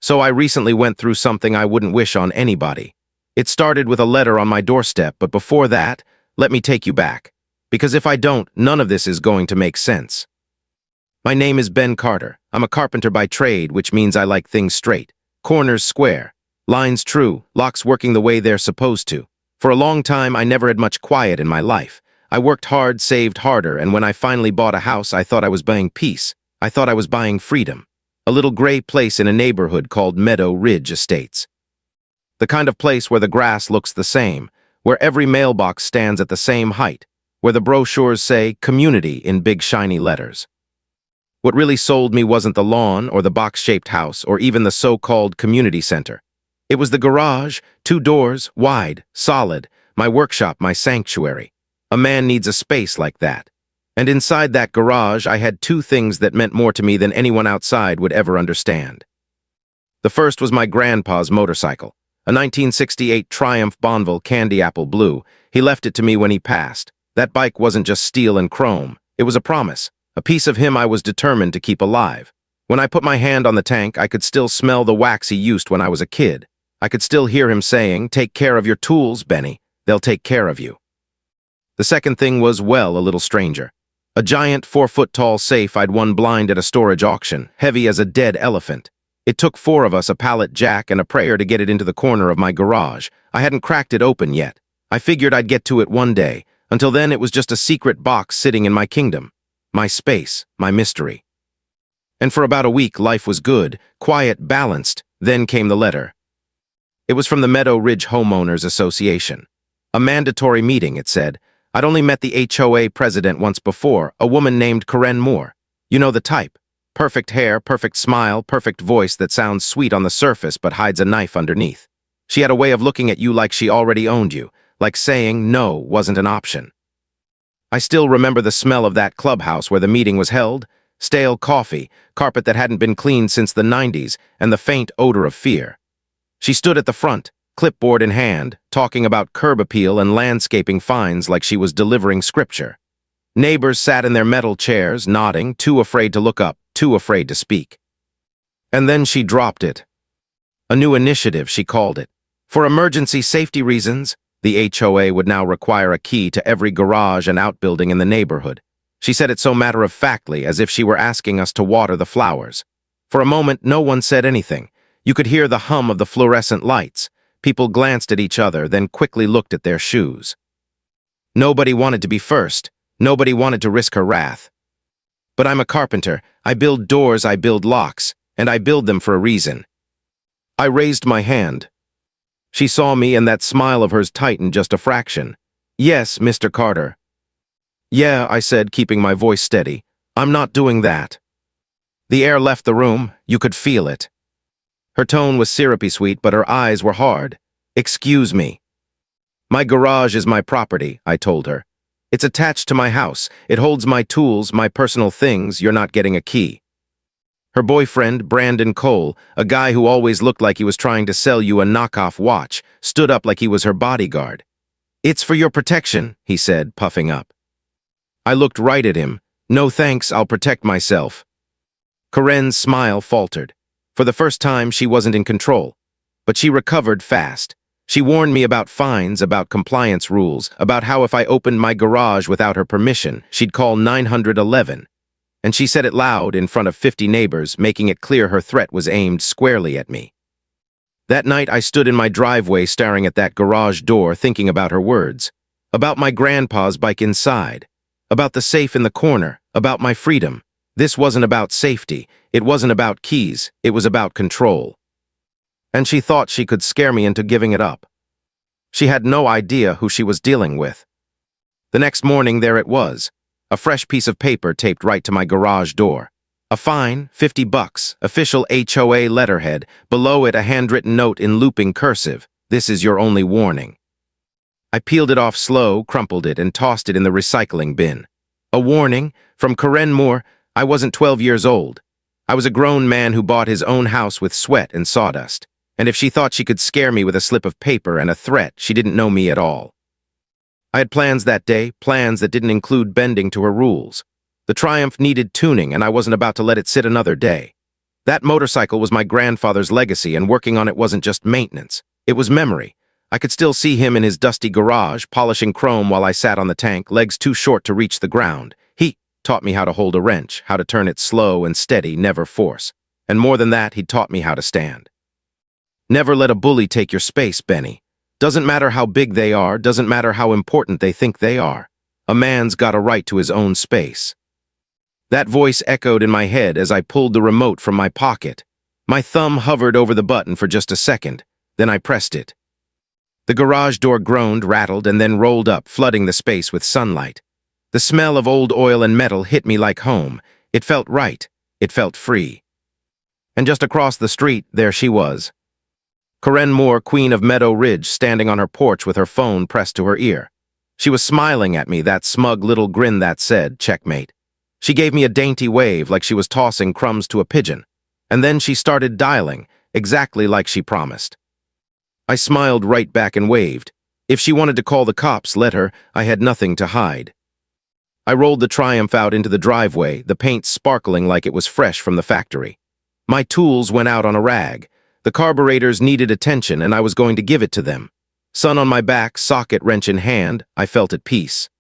So I recently went through something I wouldn't wish on anybody. It started with a letter on my doorstep, but before that, let me take you back. Because if I don't, none of this is going to make sense. My name is Ben Carter. I'm a carpenter by trade, which means I like things straight. Corners square. Lines true. Locks working the way they're supposed to. For a long time, I never had much quiet in my life. I worked hard, saved harder, and when I finally bought a house, I thought I was buying peace. I thought I was buying freedom. A little gray place in a neighborhood called Meadow Ridge Estates. The kind of place where the grass looks the same, where every mailbox stands at the same height, where the brochures say community in big shiny letters. What really sold me wasn't the lawn or the box-shaped house or even the so-called community center. It was the garage, 2 doors, wide, solid, my workshop, my sanctuary. A man needs a space like that. And inside that garage, I had 2 things that meant more to me than anyone outside would ever understand. The first was my grandpa's motorcycle, a 1968 Triumph Bonneville Candy Apple Blue. He left it to me when he passed. That bike wasn't just steel and chrome. It was a promise, a piece of him I was determined to keep alive. When I put my hand on the tank, I could still smell the wax he used when I was a kid. I could still hear him saying, "Take care of your tools, Benny. They'll take care of you." The second thing was, well, a little stranger. A giant 4-foot-tall safe I'd won blind at a storage auction, heavy as a dead elephant. It took 4 of us, a pallet jack and a prayer to get it into the corner of my garage. I hadn't cracked it open yet. I figured I'd get to it one day. Until then, it was just a secret box sitting in my kingdom. My space, my mystery. And for about a week, life was good, quiet, balanced. Then came the letter. It was from the Meadow Ridge Homeowners Association. A mandatory meeting, it said. I'd only met the HOA president once before, a woman named Karen Moore. You know the type. Perfect hair, perfect smile, perfect voice that sounds sweet on the surface but hides a knife underneath. She had a way of looking at you like she already owned you, like saying no wasn't an option. I still remember the smell of that clubhouse where the meeting was held, stale coffee, carpet that hadn't been cleaned since the 90s, and the faint odor of fear. She stood at the front, clipboard in hand, talking about curb appeal and landscaping fines like she was delivering scripture. Neighbors sat in their metal chairs, nodding, too afraid to look up, too afraid to speak. And then she dropped it. A new initiative, she called it. For emergency safety reasons, the HOA would now require a key to every garage and outbuilding in the neighborhood. She said it so matter-of-factly, as if she were asking us to water the flowers. For a moment, no one said anything. You could hear the hum of the fluorescent lights. People glanced at each other, then quickly looked at their shoes. Nobody wanted to be first. Nobody wanted to risk her wrath. But I'm a carpenter. I build doors, I build locks, and I build them for a reason. I raised my hand. She saw me, and that smile of hers tightened just a fraction. Yes, Mr. Carter. Yeah, I said, keeping my voice steady. I'm not doing that. The air left the room. You could feel it. Her tone was syrupy sweet, but her eyes were hard. Excuse me. My garage is my property, I told her. It's attached to my house. It holds my tools, my personal things. You're not getting a key. Her boyfriend, Brandon Cole, a guy who always looked like he was trying to sell you a knockoff watch, stood up like he was her bodyguard. It's for your protection, he said, puffing up. I looked right at him. No thanks, I'll protect myself. Karen's smile faltered. For the first time, she wasn't in control. But she recovered fast. She warned me about fines, about compliance rules, about how if I opened my garage without her permission, she'd call 911. And she said it loud in front of 50 neighbors, making it clear her threat was aimed squarely at me. That night, I stood in my driveway staring at that garage door, thinking about her words, about my grandpa's bike inside, about the safe in the corner, about my freedom. This wasn't about safety. It wasn't about keys. It was about control. And she thought she could scare me into giving it up. She had no idea who she was dealing with. The next morning, there it was. A fresh piece of paper taped right to my garage door. A fine, $50, official HOA letterhead, below it a handwritten note in looping cursive. This is your only warning. I peeled it off slow, crumpled it, and tossed it in the recycling bin. A warning from Karen Moore. I wasn't 12 years old. I was a grown man who bought his own house with sweat and sawdust. And if she thought she could scare me with a slip of paper and a threat, she didn't know me at all. I had plans that day, plans that didn't include bending to her rules. The Triumph needed tuning, and I wasn't about to let it sit another day. That motorcycle was my grandfather's legacy, and working on it wasn't just maintenance. It was memory. I could still see him in his dusty garage, polishing chrome while I sat on the tank, legs too short to reach the ground. He taught me how to hold a wrench, how to turn it slow and steady, never force. And more than that, he taught me how to stand. Never let a bully take your space, Benny. Doesn't matter how big they are, doesn't matter how important they think they are. A man's got a right to his own space. That voice echoed in my head as I pulled the remote from my pocket. My thumb hovered over the button for just a second, then I pressed it. The garage door groaned, rattled, and then rolled up, flooding the space with sunlight. The smell of old oil and metal hit me like home. It felt right. It felt free. And just across the street, there she was. Karen Moore, Queen of Meadow Ridge, standing on her porch with her phone pressed to her ear. She was smiling at me, that smug little grin that said, "Checkmate." She gave me a dainty wave like she was tossing crumbs to a pigeon. And then she started dialing, exactly like she promised. I smiled right back and waved. If she wanted to call the cops, let her. I had nothing to hide. I rolled the Triumph out into the driveway, the paint sparkling like it was fresh from the factory. My tools went out on a rag. The carburetors needed attention, and I was going to give it to them. Sun on my back, socket wrench in hand, I felt at peace.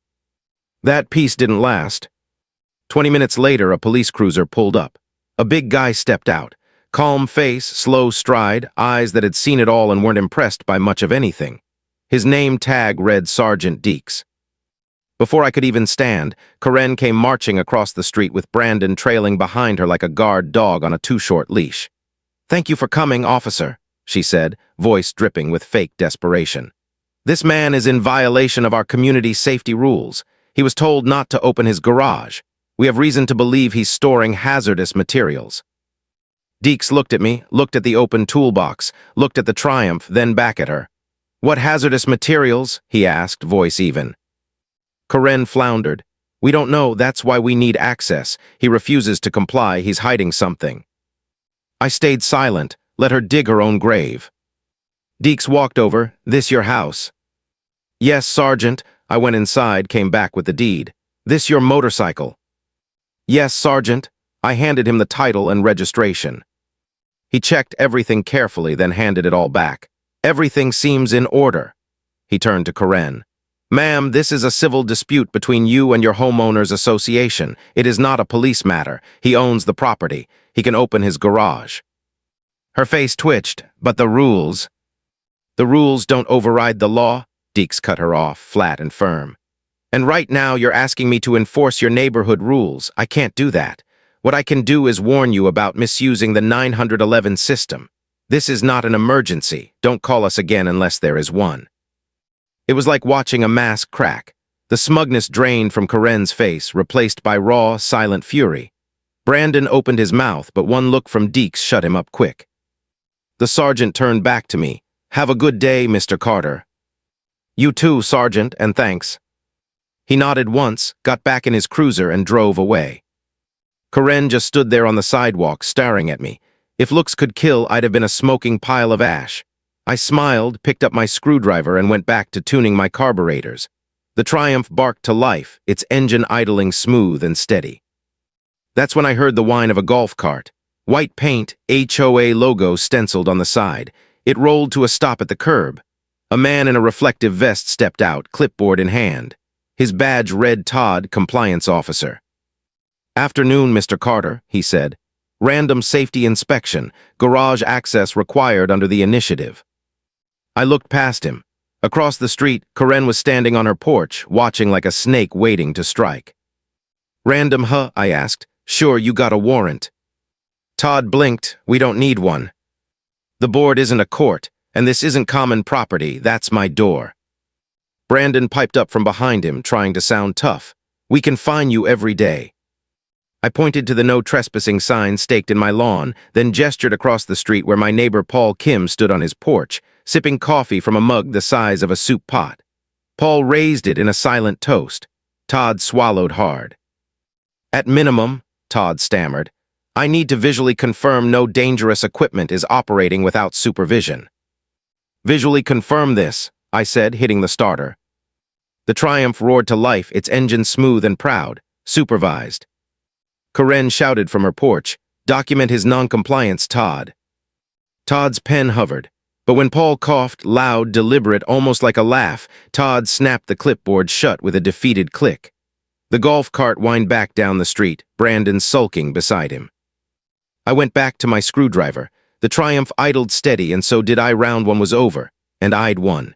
That peace didn't last. 20 minutes later, a police cruiser pulled up. A big guy stepped out. Calm face, slow stride, eyes that had seen it all and weren't impressed by much of anything. His name tag read Sergeant Deeks. Before I could even stand, Karen came marching across the street with Brandon trailing behind her like a guard dog on a too-short leash. "Thank you for coming, officer," she said, voice dripping with fake desperation. "This man is in violation of our community safety rules. He was told not to open his garage. We have reason to believe he's storing hazardous materials." Deeks looked at me, looked at the open toolbox, looked at the Triumph, then back at her. "What hazardous materials?" he asked, voice even. Karen floundered. "We don't know, that's why we need access. He refuses to comply, he's hiding something." I stayed silent, let her dig her own grave. Deeks walked over. "This your house?" "Yes, Sergeant." I went inside, came back with the deed. "This your motorcycle?" "Yes, Sergeant." I handed him the title and registration. He checked everything carefully, then handed it all back. "Everything seems in order." He turned to Karen. "Ma'am, this is a civil dispute between you and your homeowners association. It is not a police matter. He owns the property. He can open his garage." Her face twitched. "But the rules—" "The rules don't override the law," Deeks cut her off, flat and firm. "And right now you're asking me to enforce your neighborhood rules. I can't do that. What I can do is warn you about misusing the 911 system. This is not an emergency. Don't call us again unless there is one." It was like watching a mask crack. The smugness drained from Karen's face, replaced by raw, silent fury. Brandon opened his mouth, but one look from Deeks shut him up quick. The sergeant turned back to me. "Have a good day, Mr. Carter." "You too, Sergeant, and thanks." He nodded once, got back in his cruiser, and drove away. Karen just stood there on the sidewalk, staring at me. If looks could kill, I'd have been a smoking pile of ash. I smiled, picked up my screwdriver, and went back to tuning my carburetors. The Triumph barked to life, its engine idling smooth and steady. That's when I heard the whine of a golf cart. White paint, HOA logo stenciled on the side. It rolled to a stop at the curb. A man in a reflective vest stepped out, clipboard in hand. His badge read Todd, compliance officer. "Afternoon, Mr. Carter," he said. "Random safety inspection. Garage access required under the initiative." I looked past him. Across the street, Karen was standing on her porch, watching like a snake waiting to strike. "Random, huh?" I asked. "Sure, you got a warrant." Todd blinked. "We don't need one. The board isn't a court, and this isn't common property. That's my door." Brandon piped up from behind him, trying to sound tough. "We can fine you every day." I pointed to the no trespassing sign staked in my lawn, then gestured across the street where my neighbor Paul Kim stood on his porch, sipping coffee from a mug the size of a soup pot. Paul raised it in a silent toast. Todd swallowed hard. "At minimum," Todd stammered, "I need to visually confirm no dangerous equipment is operating without supervision." "Visually confirm this," I said, hitting the starter. The Triumph roared to life, its engine smooth and proud. "Supervised." Karen shouted from her porch, "Visually confirm this," I said, hitting the starter. The Triumph roared to life, its engine smooth and proud. Supervised. Karen shouted from her porch, Document his noncompliance, Todd. Todd's pen hovered, but when Paul coughed, loud, deliberate, almost like a laugh, Todd snapped the clipboard shut with a defeated click. The golf cart whined back down the street, Brandon sulking beside him. I went back to my screwdriver. The Triumph idled steady, and so did I. Round one was over, and I'd won.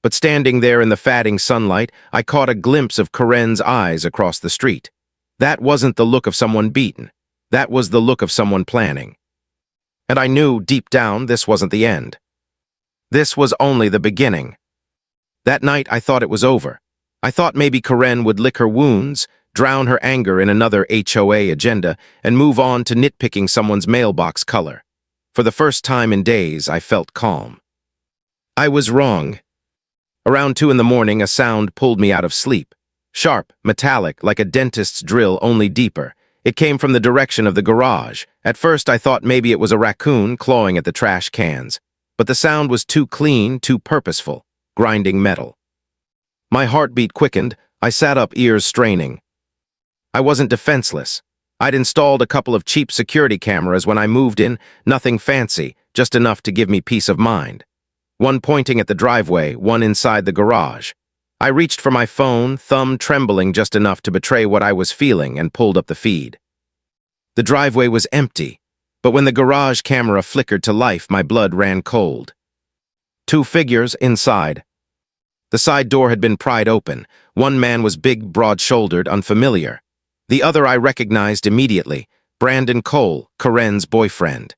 But standing there in the fatting sunlight, I caught a glimpse of Karen's eyes across the street. That wasn't the look of someone beaten. That was the look of someone planning. And I knew, deep down, this wasn't the end. This was only the beginning. That night, I thought it was over. I thought maybe Karen would lick her wounds, drown her anger in another HOA agenda, and move on to nitpicking someone's mailbox color. For the first time in days, I felt calm. I was wrong. Around 2 in the morning, a sound pulled me out of sleep. Sharp, metallic, like a dentist's drill, only deeper. It came from the direction of the garage. At first, I thought maybe it was a raccoon clawing at the trash cans. But the sound was too clean, too purposeful, grinding metal. My heartbeat quickened. I sat up, ears straining. I wasn't defenseless. I'd installed a couple of cheap security cameras when I moved in, nothing fancy, just enough to give me peace of mind. One pointing at the driveway, one inside the garage. I reached for my phone, thumb trembling just enough to betray what I was feeling, and pulled up the feed. The driveway was empty, but when the garage camera flickered to life, my blood ran cold. 2 figures inside. The side door had been pried open. One man was big, broad-shouldered, unfamiliar. The other I recognized immediately, Brandon Cole, Karen's boyfriend.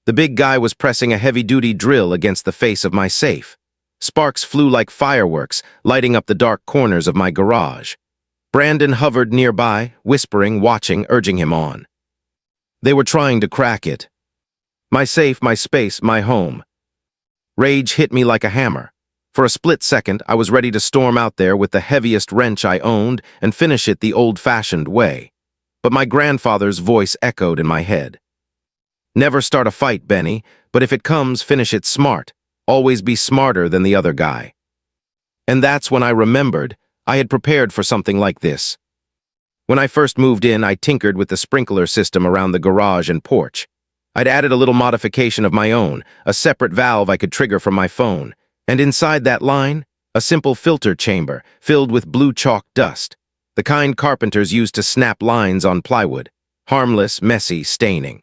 The big guy was pressing a heavy-duty drill against the face of my safe. Sparks flew like fireworks, lighting up the dark corners of my garage. Brandon hovered nearby, whispering, watching, urging him on. They were trying to crack it. My safe, my space, my home. Rage hit me like a hammer. For a split second, I was ready to storm out there with the heaviest wrench I owned and finish it the old-fashioned way. But my grandfather's voice echoed in my head. Never start a fight, Benny, but if it comes, finish it smart. Always be smarter than the other guy. And that's when I remembered I had prepared for something like this. When I first moved in, I tinkered with the sprinkler system around the garage and porch. I'd added a little modification of my own, a separate valve I could trigger from my phone. And inside that line, a simple filter chamber filled with blue chalk dust, the kind carpenters used to snap lines on plywood, harmless, messy staining.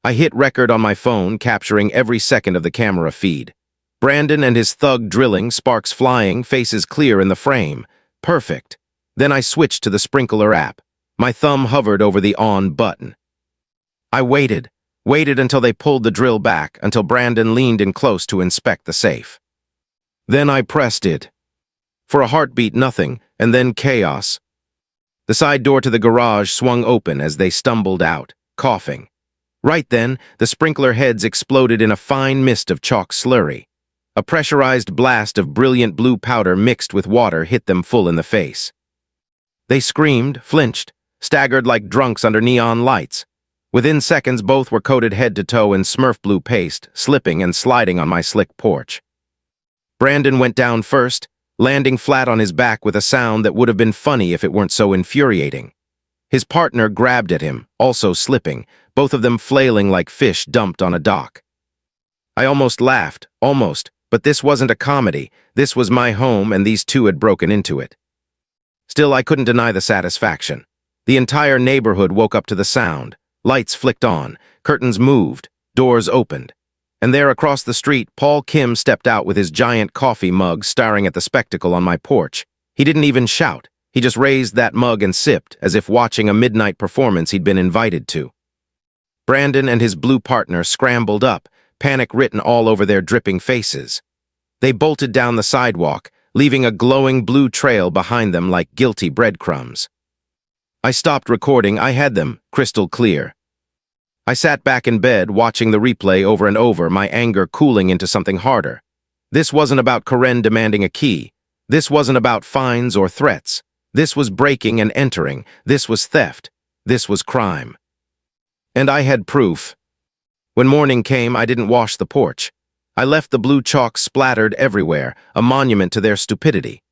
I hit record on my phone, capturing every second of the camera feed. Brandon and his thug drilling, sparks flying, faces clear in the frame. Perfect. Then I switched to the sprinkler app. My thumb hovered over the on button. I waited until they pulled the drill back, until Brandon leaned in close to inspect the safe. Then I pressed it. For a heartbeat, nothing, and then chaos. The side door to the garage swung open as they stumbled out, coughing. Right then, the sprinkler heads exploded in a fine mist of chalk slurry. A pressurized blast of brilliant blue powder mixed with water hit them full in the face. They screamed, flinched, staggered like drunks under neon lights. Within seconds, both were coated head to toe in Smurf blue paste, slipping and sliding on my slick porch. Brandon went down first, landing flat on his back with a sound that would have been funny if it weren't so infuriating. His partner grabbed at him, also slipping, both of them flailing like fish dumped on a dock. I almost laughed, but this wasn't a comedy. This was my home, and these two had broken into it. Still, I couldn't deny the satisfaction. The entire neighborhood woke up to the sound. Lights flicked on, curtains moved, doors opened. And there across the street, Paul Kim stepped out with his giant coffee mug staring at the spectacle on my porch. He didn't even shout. He just raised that mug and sipped, as if watching a midnight performance he'd been invited to. Brandon and his blue partner scrambled up, panic written all over their dripping faces. They bolted down the sidewalk, leaving a glowing blue trail behind them like guilty breadcrumbs. I stopped recording. I had them, crystal clear. I sat back in bed, watching the replay over and over, my anger cooling into something harder. This wasn't about Karen demanding a key. This wasn't about fines or threats. This was breaking and entering. This was theft. This was crime. And I had proof. When morning came, I didn't wash the porch. I left the blue chalk splattered everywhere, a monument to their stupidity.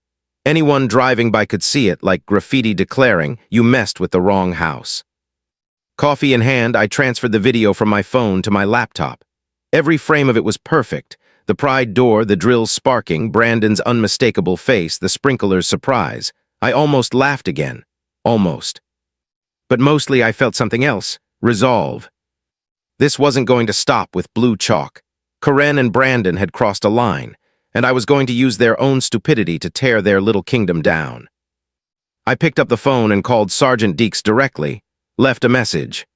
Anyone driving by could see it, like graffiti declaring, "You messed with the wrong house." Coffee in hand, I transferred the video from my phone to my laptop. Every frame of it was perfect. The pried door, the drills sparking, Brandon's unmistakable face, the sprinkler's surprise. I almost laughed again. Almost. But mostly I felt something else. Resolve. This wasn't going to stop with blue chalk. Karen and Brandon had crossed a line, and I was going to use their own stupidity to tear their little kingdom down. I picked up the phone and called Sergeant Deeks directly, left a message.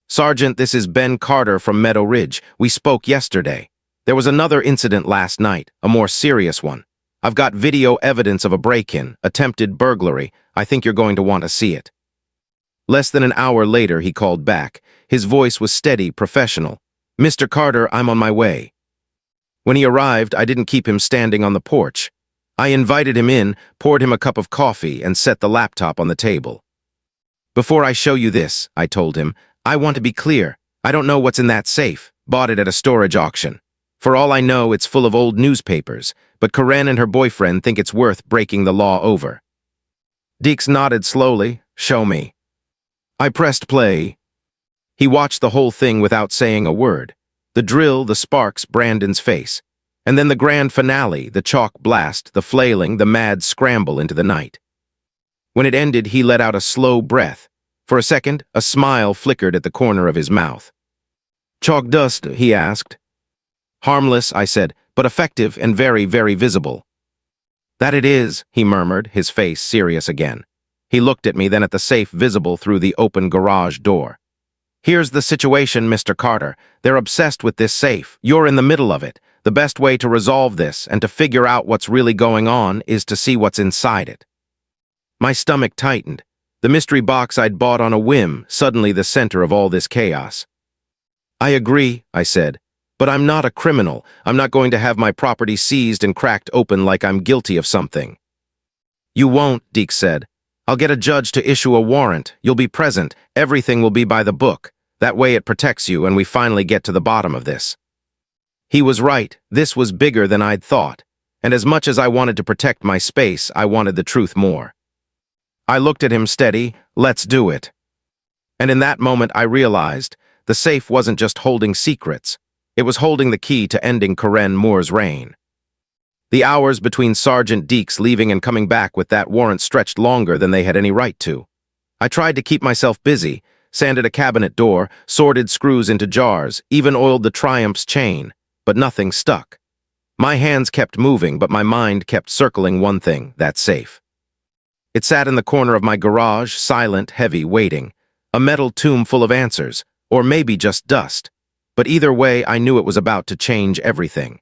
"Sergeant, this is Ben Carter from Meadow Ridge. We spoke yesterday. There was another incident last night, a more serious one. I've got video evidence of a break-in, attempted burglary. I think you're going to want to see it." Less than an hour later, he called back. His voice was steady, professional. "Mr. Carter, I'm on my way." When he arrived, I didn't keep him standing on the porch. I invited him in, poured him a cup of coffee, and set the laptop on the table. "Before I show you this," I told him, "I want to be clear. I don't know what's in that safe. Bought it at a storage auction. For all I know, it's full of old newspapers, but Karen and her boyfriend think it's worth breaking the law over." Deeks nodded slowly. "Show me." I pressed play. He watched the whole thing without saying a word. The drill, the sparks, Brandon's face. And then the grand finale, the chalk blast, the flailing, the mad scramble into the night. When it ended, he let out a slow breath. For a second, a smile flickered at the corner of his mouth. "Chalk dust?" he asked. "Harmless," I said, "but effective and very, very visible." "That it is," he murmured, his face serious again. He looked at me, then at the safe visible through the open garage door. "Here's the situation, Mr. Carter. They're obsessed with this safe. You're in the middle of it. The best way to resolve this and to figure out what's really going on is to see what's inside it." My stomach tightened. The mystery box I'd bought on a whim, suddenly the center of all this chaos. "I agree," I said, "but I'm not a criminal. I'm not going to have my property seized and cracked open like I'm guilty of something." "You won't," Deeks said. "I'll get a judge to issue a warrant. You'll be present. Everything will be by the book. That way it protects you and we finally get to the bottom of this." He was right. This was bigger than I'd thought. And as much as I wanted to protect my space, I wanted the truth more. I looked at him steady. "Let's do it." And in that moment I realized the safe wasn't just holding secrets. It was holding the key to ending Karen Moore's reign. The hours between Sergeant Deeks leaving and coming back with that warrant stretched longer than they had any right to. I tried to keep myself busy, sanded a cabinet door, sorted screws into jars, even oiled the Triumph's chain, but nothing stuck. My hands kept moving, but my mind kept circling one thing, that safe. It sat in the corner of my garage, silent, heavy, waiting. A metal tomb full of answers, or maybe just dust. But either way, I knew it was about to change everything.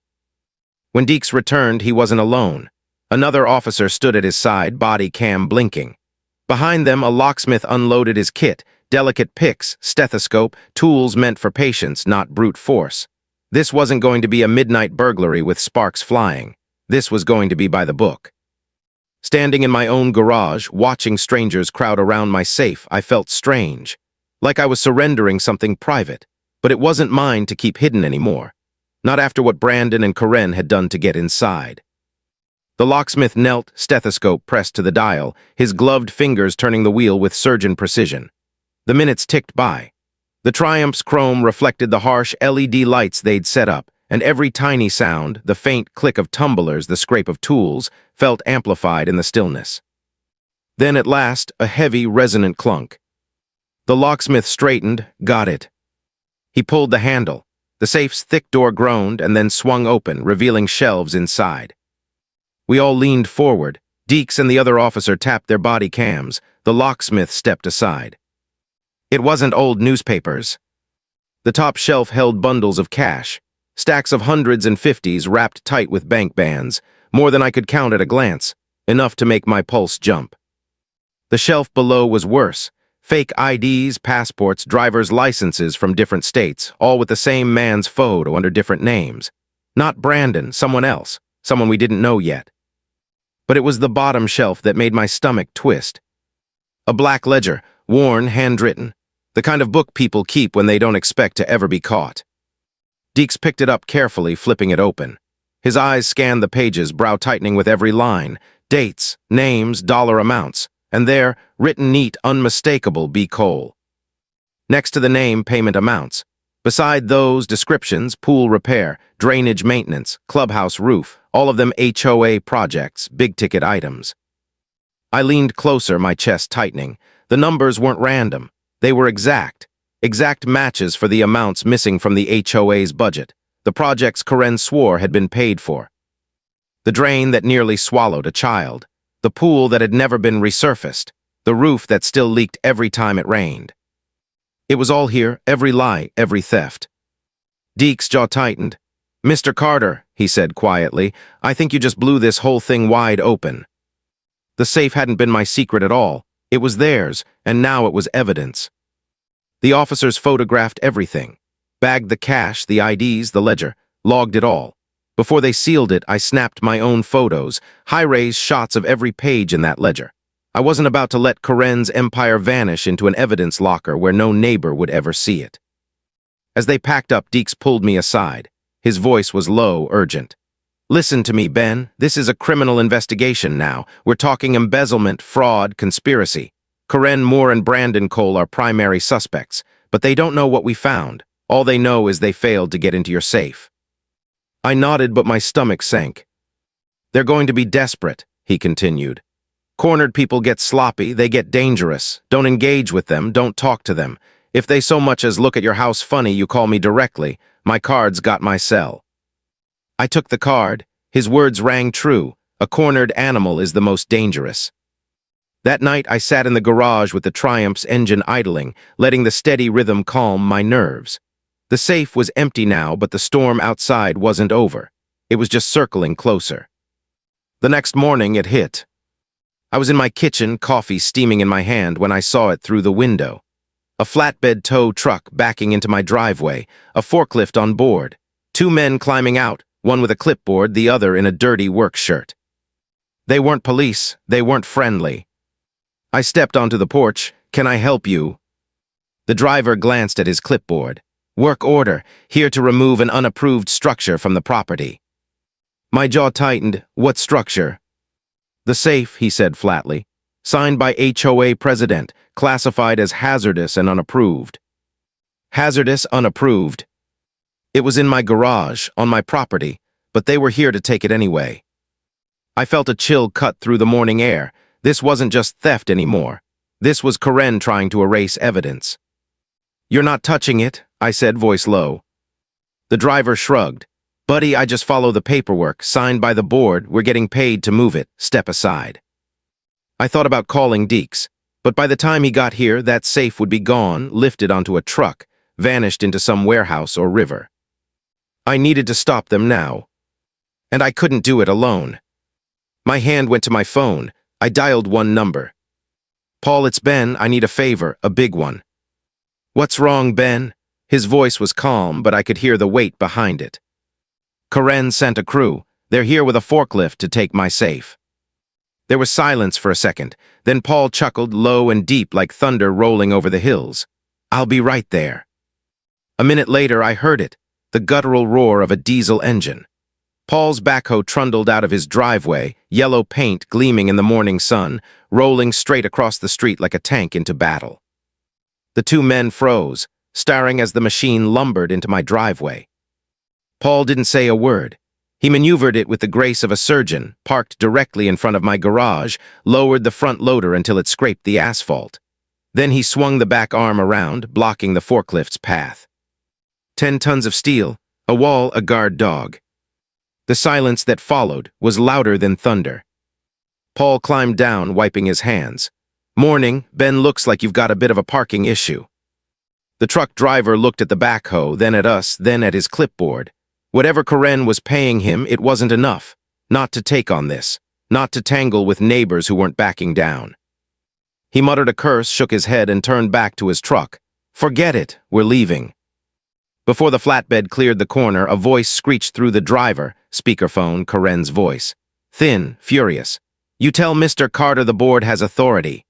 When Deeks returned, he wasn't alone. Another officer stood at his side, body cam blinking. Behind them, a locksmith unloaded his kit, delicate picks, stethoscope, tools meant for patience, not brute force. This wasn't going to be a midnight burglary with sparks flying. This was going to be by the book. Standing in my own garage, watching strangers crowd around my safe, I felt strange. Like I was surrendering something private. But it wasn't mine to keep hidden anymore. Not after what Brandon and Karen had done to get inside. The locksmith knelt, stethoscope pressed to the dial, his gloved fingers turning the wheel with surgeon precision. The minutes ticked by. The Triumph's chrome reflected the harsh LED lights they'd set up, and every tiny sound, the faint click of tumblers, the scrape of tools, felt amplified in the stillness. Then at last, a heavy, resonant clunk. The locksmith straightened, got it. He pulled the handle. The safe's thick door groaned and then swung open, revealing shelves inside. We all leaned forward. Deeks and the other officer tapped their body cams. The locksmith stepped aside. It wasn't old newspapers. The top shelf held bundles of cash, stacks of hundreds and fifties wrapped tight with bank bands, more than I could count at a glance, enough to make my pulse jump. The shelf below was worse. Fake IDs, passports, driver's licenses from different states, all with the same man's photo under different names. Not Brandon, someone else, someone we didn't know yet. But it was the bottom shelf that made my stomach twist. A black ledger, worn, handwritten, the kind of book people keep when they don't expect to ever be caught. Deeks picked it up carefully, flipping it open. His eyes scanned the pages, brow tightening with every line, dates, names, dollar amounts. And there, written neat, unmistakable, B. Cole. Next to the name, payment amounts. Beside those, descriptions, pool repair, drainage maintenance, clubhouse roof, all of them HOA projects, big-ticket items. I leaned closer, my chest tightening. The numbers weren't random. They were exact. Exact matches for the amounts missing from the HOA's budget. The projects Karen swore had been paid for. The drain that nearly swallowed a child. The pool that had never been resurfaced. The roof that still leaked every time it rained. It was all here, every lie, every theft. Deke's jaw tightened. "Mr. Carter," he said quietly, "I think you just blew this whole thing wide open." The safe hadn't been my secret at all. It was theirs, and now it was evidence. The officers photographed everything. Bagged the cash, the IDs, the ledger, logged it all. Before they sealed it, I snapped my own photos, high-res shots of every page in that ledger. I wasn't about to let Karen's empire vanish into an evidence locker where no neighbor would ever see it. As they packed up, Deeks pulled me aside. His voice was low, urgent. "Listen to me, Ben. This is a criminal investigation now. We're talking embezzlement, fraud, conspiracy. Karen Moore and Brandon Cole are primary suspects, but they don't know what we found. All they know is they failed to get into your safe." I nodded, but my stomach sank. "They're going to be desperate," he continued. "Cornered people get sloppy, they get dangerous. Don't engage with them, don't talk to them. If they so much as look at your house funny, you call me directly. My card's got my cell." I took the card. His words rang true. A cornered animal is the most dangerous. That night, I sat in the garage with the Triumph's engine idling, letting the steady rhythm calm my nerves. The safe was empty now, but the storm outside wasn't over. It was just circling closer. The next morning, it hit. I was in my kitchen, coffee steaming in my hand, when I saw it through the window. A flatbed tow truck backing into my driveway, a forklift on board. Two men climbing out, one with a clipboard, the other in a dirty work shirt. They weren't police, they weren't friendly. I stepped onto the porch. "Can I help you?" The driver glanced at his clipboard. "Work order, here to remove an unapproved structure from the property." My jaw tightened. "What structure?" "The safe," he said flatly. "Signed by HOA president, classified as hazardous and unapproved." Hazardous, unapproved. It was in my garage, on my property, but they were here to take it anyway. I felt a chill cut through the morning air. This wasn't just theft anymore. This was Karen trying to erase evidence. "You're not touching it," I said, voice low. The driver shrugged. "Buddy, I just follow the paperwork, signed by the board. We're getting paid to move it. Step aside." I thought about calling Deeks, but by the time he got here, that safe would be gone, lifted onto a truck, vanished into some warehouse or river. I needed to stop them now. And I couldn't do it alone. My hand went to my phone. I dialed one number. "Paul, it's Ben. I need a favor, a big one." "What's wrong, Ben?" His voice was calm, but I could hear the weight behind it. "Karen sent a crew. They're here with a forklift to take my safe." There was silence for a second. Then Paul chuckled, low and deep like thunder rolling over the hills. "I'll be right there." A minute later, I heard it, the guttural roar of a diesel engine. Paul's backhoe trundled out of his driveway, yellow paint gleaming in the morning sun, rolling straight across the street like a tank into battle. The two men froze, staring as the machine lumbered into my driveway. Paul didn't say a word. He maneuvered it with the grace of a surgeon, parked directly in front of my garage, lowered the front loader until it scraped the asphalt. Then he swung the back arm around, blocking the forklift's path. 10 tons of steel, a wall, a guard dog. The silence that followed was louder than thunder. Paul climbed down, wiping his hands. "Morning, Ben, looks like you've got a bit of a parking issue." The truck driver looked at the backhoe, then at us, then at his clipboard. Whatever Karen was paying him, it wasn't enough. Not to take on this. Not to tangle with neighbors who weren't backing down. He muttered a curse, shook his head, and turned back to his truck. "Forget it. We're leaving." Before the flatbed cleared the corner, a voice screeched through the driver, speakerphone, Karen's voice. Thin, furious. "You tell Mr. Carter the board has authority."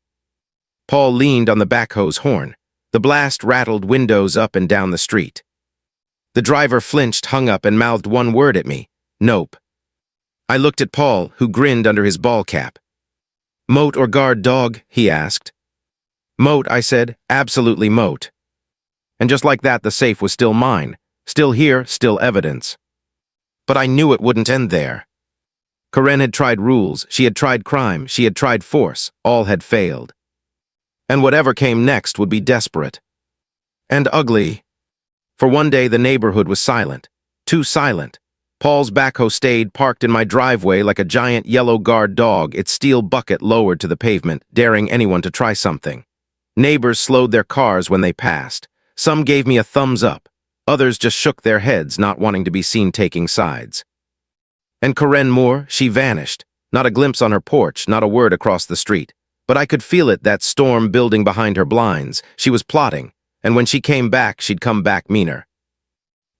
Paul leaned on the backhoe's horn. The blast rattled windows up and down the street. The driver flinched, hung up, and mouthed one word at me. "Nope." I looked at Paul, who grinned under his ball cap. "Moat or guard dog?" he asked. "Moat," I said. "Absolutely moat." And just like that, the safe was still mine. Still here, still evidence. But I knew it wouldn't end there. Karen had tried rules, she had tried crime, she had tried force. All had failed. And whatever came next would be desperate. And ugly. For one day, the neighborhood was silent. Too silent. Paul's backhoe stayed parked in my driveway like a giant yellow guard dog, its steel bucket lowered to the pavement, daring anyone to try something. Neighbors slowed their cars when they passed. Some gave me a thumbs up. Others just shook their heads, not wanting to be seen taking sides. And Karen Moore, she vanished. Not a glimpse on her porch, not a word across the street. But I could feel it, that storm building behind her blinds. She was plotting, and when she came back, she'd come back meaner.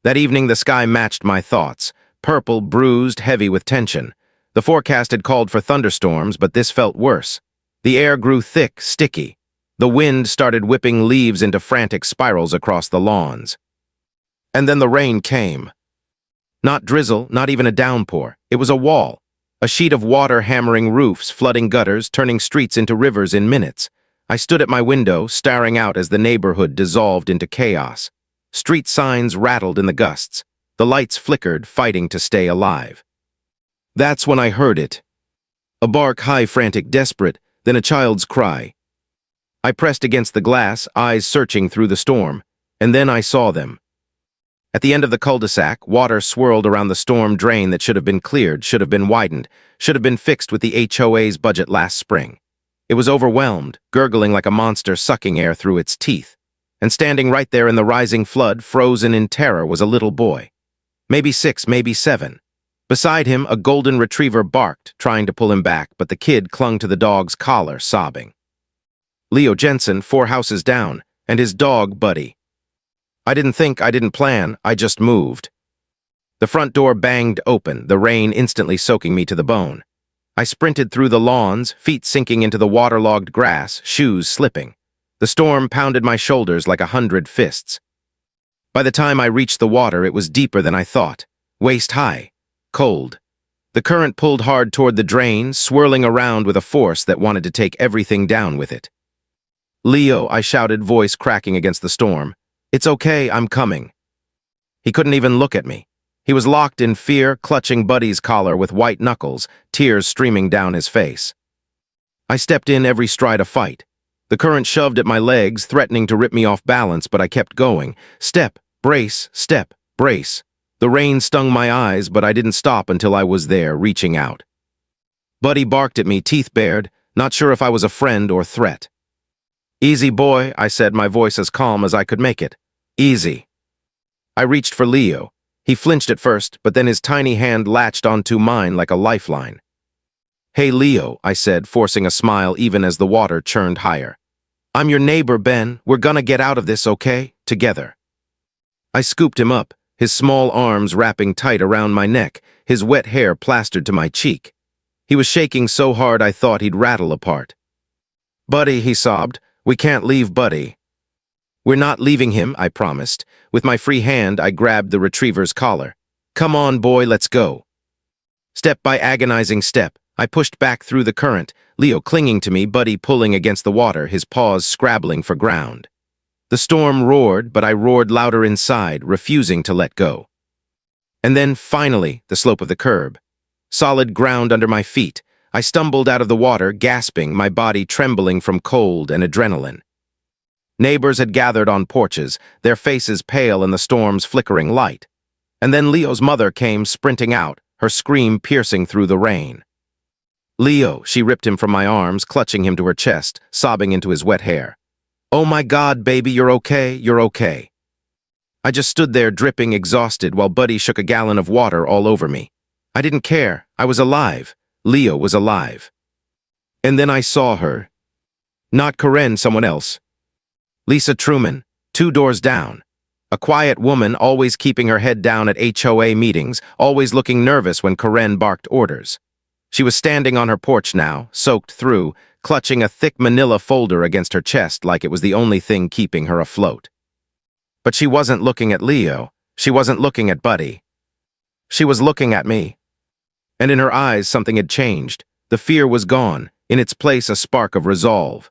That evening, the sky matched my thoughts. Purple, bruised, heavy with tension. The forecast had called for thunderstorms, but this felt worse. The air grew thick, sticky. The wind started whipping leaves into frantic spirals across the lawns. And then the rain came. Not drizzle, not even a downpour. It was a wall. A sheet of water hammering roofs, flooding gutters, turning streets into rivers in minutes. I stood at my window, staring out as the neighborhood dissolved into chaos. Street signs rattled in the gusts. The lights flickered, fighting to stay alive. That's when I heard it. A bark, high, frantic, desperate, then a child's cry. I pressed against the glass, eyes searching through the storm, and then I saw them. At the end of the cul-de-sac, water swirled around the storm drain that should have been cleared, should have been widened, should have been fixed with the HOA's budget last spring. It was overwhelmed, gurgling like a monster sucking air through its teeth. And standing right there in the rising flood, frozen in terror, was a little boy. Maybe 6, maybe 7. Beside him, a golden retriever barked, trying to pull him back, but the kid clung to the dog's collar, sobbing. Leo Jensen, 4 houses down, and his dog, Buddy. I didn't think, I didn't plan, I just moved. The front door banged open, the rain instantly soaking me to the bone. I sprinted through the lawns, feet sinking into the waterlogged grass, shoes slipping. The storm pounded my shoulders like 100 fists. By the time I reached the water, it was deeper than I thought. Waist high. Cold. The current pulled hard toward the drain, swirling around with a force that wanted to take everything down with it. "Leo," I shouted, voice cracking against the storm. "It's okay, I'm coming." He couldn't even look at me. He was locked in fear, clutching Buddy's collar with white knuckles, tears streaming down his face. I stepped in every stride a fight. The current shoved at my legs, threatening to rip me off balance, but I kept going. Step, brace, step, brace. The rain stung my eyes, but I didn't stop until I was there, reaching out. Buddy barked at me, teeth bared, not sure if I was a friend or threat. "Easy, boy," I said, my voice as calm as I could make it. "Easy." I reached for Leo. He flinched at first, but then his tiny hand latched onto mine like a lifeline. "Hey, Leo," I said, forcing a smile even as the water churned higher. "I'm your neighbor, Ben. We're gonna get out of this, okay? Together." I scooped him up, his small arms wrapping tight around my neck, his wet hair plastered to my cheek. He was shaking so hard I thought he'd rattle apart. "Buddy," he sobbed, "we can't leave Buddy." "We're not leaving him," I promised. With my free hand, I grabbed the retriever's collar. "Come on, boy, let's go." Step by agonizing step, I pushed back through the current, Leo clinging to me, Buddy pulling against the water, his paws scrabbling for ground. The storm roared, but I roared louder inside, refusing to let go. And then, finally, the slope of the curb. Solid ground under my feet. I stumbled out of the water, gasping, my body trembling from cold and adrenaline. Neighbors had gathered on porches, their faces pale in the storm's flickering light. And then Leo's mother came sprinting out, her scream piercing through the rain. "Leo," she ripped him from my arms, clutching him to her chest, sobbing into his wet hair. "Oh my God, baby, you're okay, you're okay." I just stood there dripping, exhausted, while Buddy shook a gallon of water all over me. I didn't care. I was alive. Leo was alive. And then I saw her. Not Karen, someone else. Lisa Truman, 2 doors down. A quiet woman, always keeping her head down at HOA meetings, always looking nervous when Karen barked orders. She was standing on her porch now, soaked through, clutching a thick manila folder against her chest like it was the only thing keeping her afloat. But she wasn't looking at Leo. She wasn't looking at Buddy. She was looking at me. And in her eyes, something had changed. The fear was gone, in its place a spark of resolve.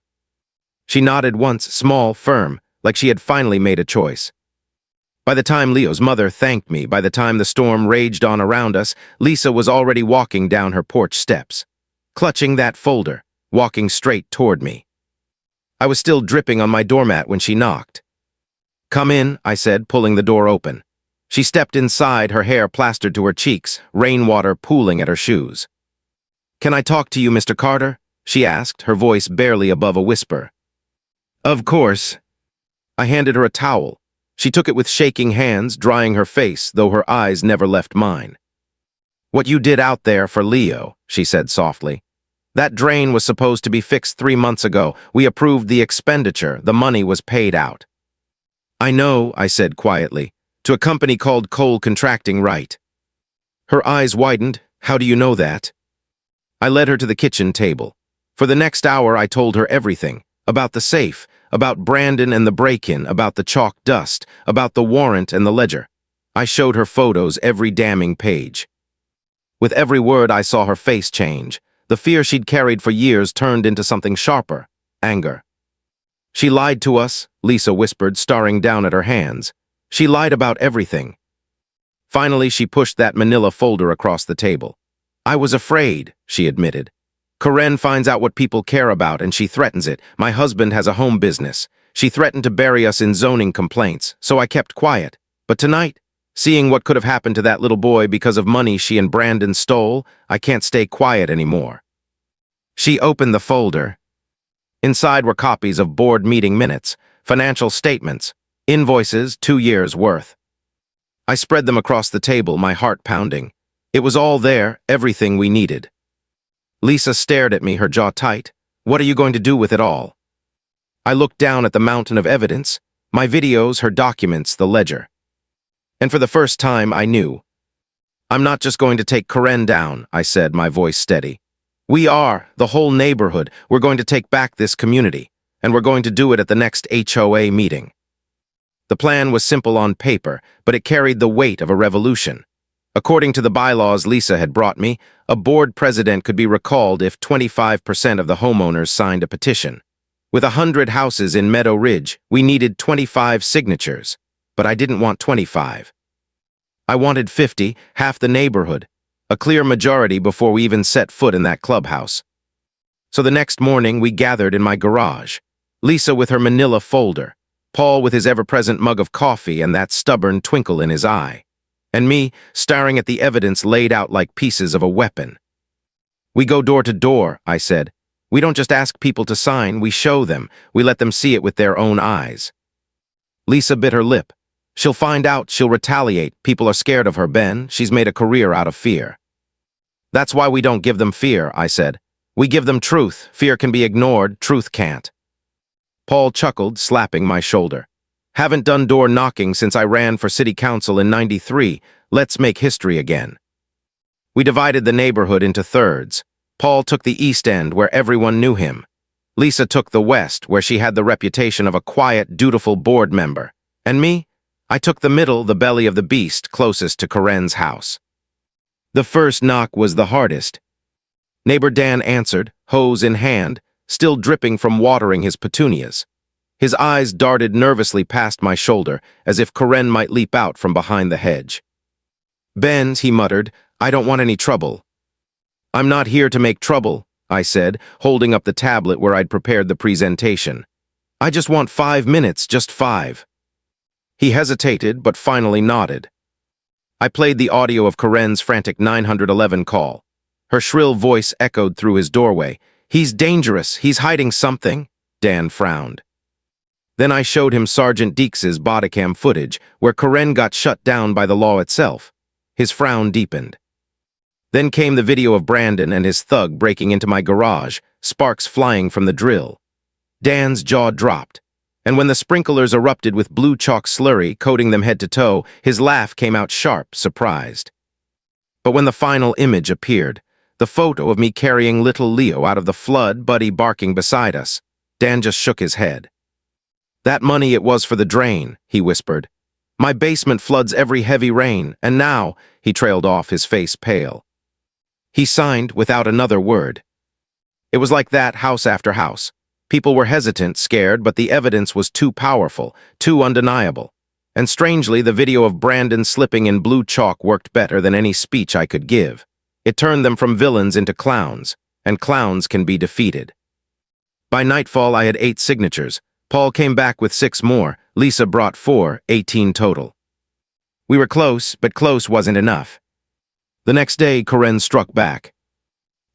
She nodded once, small, firm, like she had finally made a choice. By the time Leo's mother thanked me, by the time the storm raged on around us, Lisa was already walking down her porch steps, clutching that folder, walking straight toward me. I was still dripping on my doormat when she knocked. "Come in," I said, pulling the door open. She stepped inside, her hair plastered to her cheeks, rainwater pooling at her shoes. "Can I talk to you, Mr. Carter?" she asked, her voice barely above a whisper. "Of course." I handed her a towel. She took it with shaking hands, drying her face, though her eyes never left mine. "What you did out there for Leo," she said softly. "That drain was supposed to be fixed 3 months ago. We approved the expenditure. The money was paid out." "I know," I said quietly, "to a company called Cole Contracting, right?" Her eyes widened. "How do you know that?" I led her to the kitchen table. For the next hour, I told her everything, about the safe, about Brandon and the break-in, about the chalk dust, about the warrant and the ledger. I showed her photos every damning page. With every word, I saw her face change. The fear she'd carried for years turned into something sharper, anger. "She lied to us," Lisa whispered, staring down at her hands. "She lied about everything." Finally, she pushed that manila folder across the table. "I was afraid," she admitted. "Karen finds out what people care about and she threatens it. My husband has a home business. She threatened to bury us in zoning complaints, so I kept quiet. But tonight, seeing what could have happened to that little boy because of money she and Brandon stole, I can't stay quiet anymore." She opened the folder. Inside were copies of board meeting minutes, financial statements, invoices, 2 years' worth. I spread them across the table, my heart pounding. It was all there, everything we needed. Lisa stared at me, her jaw tight. "What are you going to do with it all?" I looked down at the mountain of evidence, my videos, her documents, the ledger. And for the first time, I knew. "I'm not just going to take Karen down," I said, my voice steady. "We are, the whole neighborhood. We're going to take back this community, and we're going to do it at the next HOA meeting." The plan was simple on paper, but it carried the weight of a revolution. According to the bylaws Lisa had brought me, a board president could be recalled if 25% of the homeowners signed a petition. With 100 houses in Meadow Ridge, we needed 25 signatures, but I didn't want 25. I wanted 50, half the neighborhood, a clear majority before we even set foot in that clubhouse. So the next morning, we gathered in my garage. Lisa with her manila folder, Paul with his ever-present mug of coffee and that stubborn twinkle in his eye, and me staring at the evidence laid out like pieces of a weapon. "We go door to door," I said. "We don't just ask people to sign, we show them. We let them see it with their own eyes." Lisa bit her lip. "She'll find out, she'll retaliate. People are scared of her, Ben. She's made a career out of fear." "That's why we don't give them fear," I said. "We give them truth. Fear can be ignored, truth can't." Paul chuckled, slapping my shoulder. "Haven't done door knocking since I ran for city council in '93. Let's make history again." We divided the neighborhood into thirds. Paul took the east end, where everyone knew him. Lisa took the west, where she had the reputation of a quiet, dutiful board member. And me? I took the middle, the belly of the beast, closest to Karen's house. The first knock was the hardest. Neighbor Dan answered, hose in hand, still dripping from watering his petunias. His eyes darted nervously past my shoulder, as if Karen might leap out from behind the hedge. "Benz," he muttered, "I don't want any trouble." "I'm not here to make trouble," I said, holding up the tablet where I'd prepared the presentation. "I just want 5 minutes, just 5. He hesitated, but finally nodded. I played the audio of Karen's frantic 911 call. Her shrill voice echoed through his doorway. "He's dangerous. He's hiding something." Dan frowned. Then I showed him Sergeant Deeks's bodycam footage, where Karen got shut down by the law itself. His frown deepened. Then came the video of Brandon and his thug breaking into my garage, sparks flying from the drill. Dan's jaw dropped, and when the sprinklers erupted with blue chalk slurry, coating them head to toe, his laugh came out sharp, surprised. But when the final image appeared, the photo of me carrying little Leo out of the flood, Buddy barking beside us, Dan just shook his head. "That money, it was for the drain," he whispered. "My basement floods every heavy rain, and now," he trailed off, his face pale. He signed without another word. It was like that, house after house. People were hesitant, scared, but the evidence was too powerful, too undeniable. And strangely, the video of Brandon slipping in blue chalk worked better than any speech I could give. It turned them from villains into clowns, and clowns can be defeated. By nightfall, I had 8 signatures. Paul came back with 6 more. Lisa brought 4, 18 total. We were close, but close wasn't enough. The next day, Karen struck back.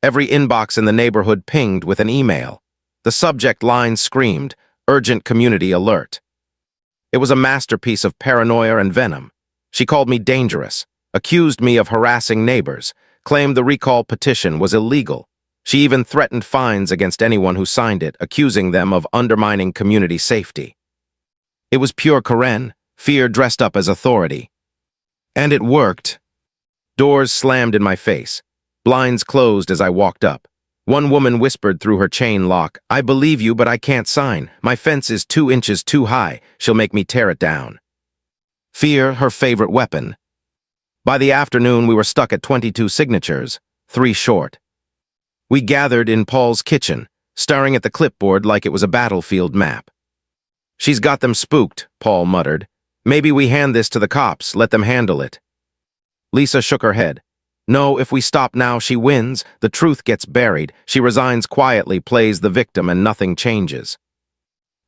Every inbox in the neighborhood pinged with an email. The subject line screamed, "Urgent community alert." It was a masterpiece of paranoia and venom. She called me dangerous, accused me of harassing neighbors, claimed the recall petition was illegal. She even threatened fines against anyone who signed it, accusing them of undermining community safety. It was pure Karen, fear dressed up as authority. And it worked. Doors slammed in my face. Blinds closed as I walked up. One woman whispered through her chain lock, "I believe you, but I can't sign. My fence is 2 inches too high. She'll make me tear it down." Fear, her favorite weapon. By the afternoon, we were stuck at 22 signatures, 3 short. We gathered in Paul's kitchen, staring at the clipboard like it was a battlefield map. "She's got them spooked," Paul muttered. "Maybe we hand this to the cops, let them handle it." Lisa shook her head. "No, if we stop now, she wins. The truth gets buried. She resigns quietly, plays the victim, and nothing changes."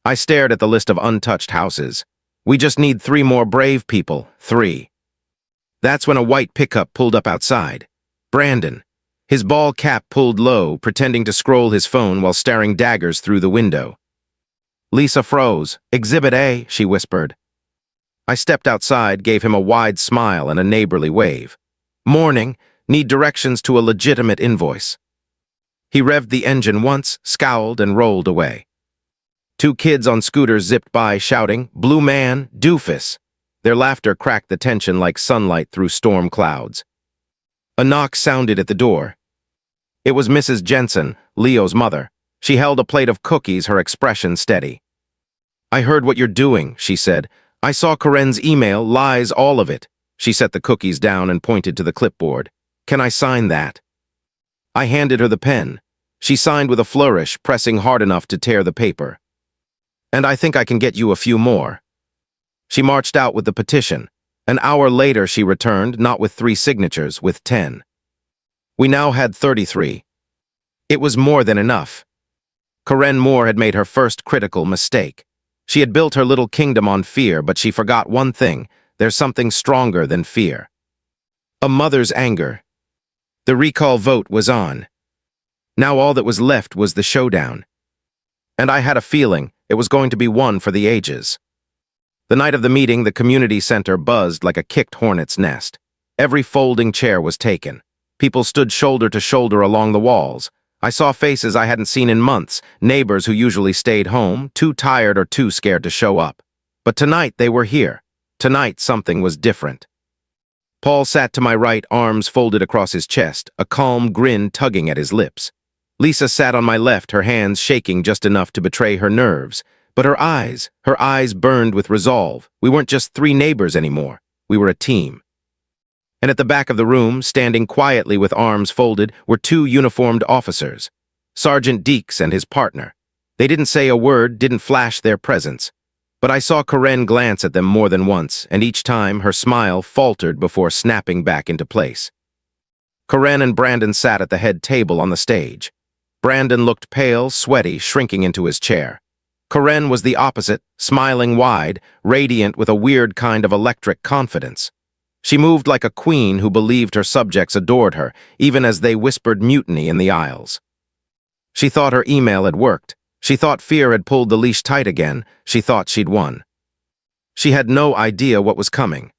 I stared at the list of untouched houses. We just need 3 more brave people. 3. That's when a white pickup pulled up outside. Brandon. His ball cap pulled low, pretending to scroll his phone while staring daggers through the window. Lisa froze. "Exhibit A," she whispered. I stepped outside, gave him a wide smile and a neighborly wave. "Morning. Need directions to a legitimate invoice." He revved the engine once, scowled, and rolled away. 2 kids on scooters zipped by, shouting, "Blue man, doofus." Their laughter cracked the tension like sunlight through storm clouds. A knock sounded at the door. It was Mrs. Jensen, Leo's mother. She held a plate of cookies, her expression steady. "I heard what you're doing," she said. "I saw Karen's email, lies, all of it." She set the cookies down and pointed to the clipboard. "Can I sign that?" I handed her the pen. She signed with a flourish, pressing hard enough to tear the paper. "And I think I can get you a few more." She marched out with the petition. An hour later she returned, not with 3 signatures, with 10. We now had 33. It was more than enough. Karen Moore had made her first critical mistake. She had built her little kingdom on fear, but she forgot one thing: there's something stronger than fear. A mother's anger. The recall vote was on. Now all that was left was the showdown. And I had a feeling it was going to be one for the ages. The night of the meeting, the community center buzzed like a kicked hornet's nest. Every folding chair was taken. People stood shoulder to shoulder along the walls. I saw faces I hadn't seen in months, neighbors who usually stayed home, too tired or too scared to show up. But tonight they were here. Tonight something was different. Paul sat to my right, arms folded across his chest, a calm grin tugging at his lips. Lisa sat on my left, her hands shaking just enough to betray her nerves. But her eyes burned with resolve. We weren't just 3 neighbors anymore. We were a team. And at the back of the room, standing quietly with arms folded, were 2 uniformed officers, Sergeant Deeks and his partner. They didn't say a word, didn't flash their presence. But I saw Karen glance at them more than once, and each time her smile faltered before snapping back into place. Karen and Brandon sat at the head table on the stage. Brandon looked pale, sweaty, shrinking into his chair. Karen was the opposite, smiling wide, radiant with a weird kind of electric confidence. She moved like a queen who believed her subjects adored her, even as they whispered mutiny in the aisles. She thought her email had worked. She thought fear had pulled the leash tight again. She thought she'd won. She had no idea what was coming.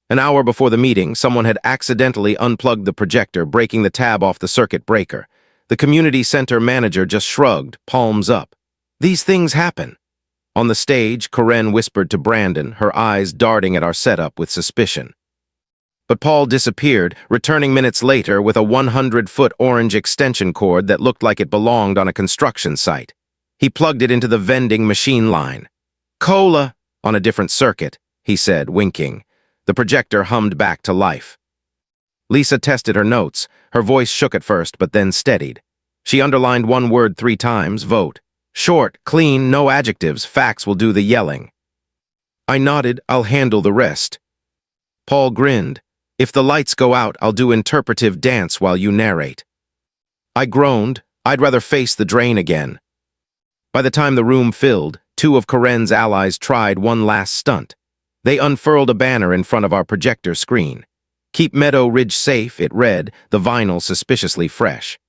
An hour before the meeting, someone had accidentally unplugged the projector, breaking the tab off the circuit breaker. The community center manager just shrugged, palms up. These things happen. On the stage, Karen whispered to Brandon, her eyes darting at our setup with suspicion. But Paul disappeared, returning minutes later with a 100-foot orange extension cord that looked like it belonged on a construction site. He plugged it into the vending machine line. "Cola!" On a different circuit, he said, winking. The projector hummed back to life. Lisa tested her notes. Her voice shook at first, but then steadied. She underlined one word 3 times, vote. Short, clean, no adjectives, facts will do the yelling. I nodded, I'll handle the rest. Paul grinned. If the lights go out, I'll do interpretive dance while you narrate. I groaned, I'd rather face the drain again. By the time the room filled, two of Karen's allies tried one last stunt. They unfurled a banner in front of our projector screen. Keep Meadow Ridge safe, it read, the vinyl suspiciously fresh.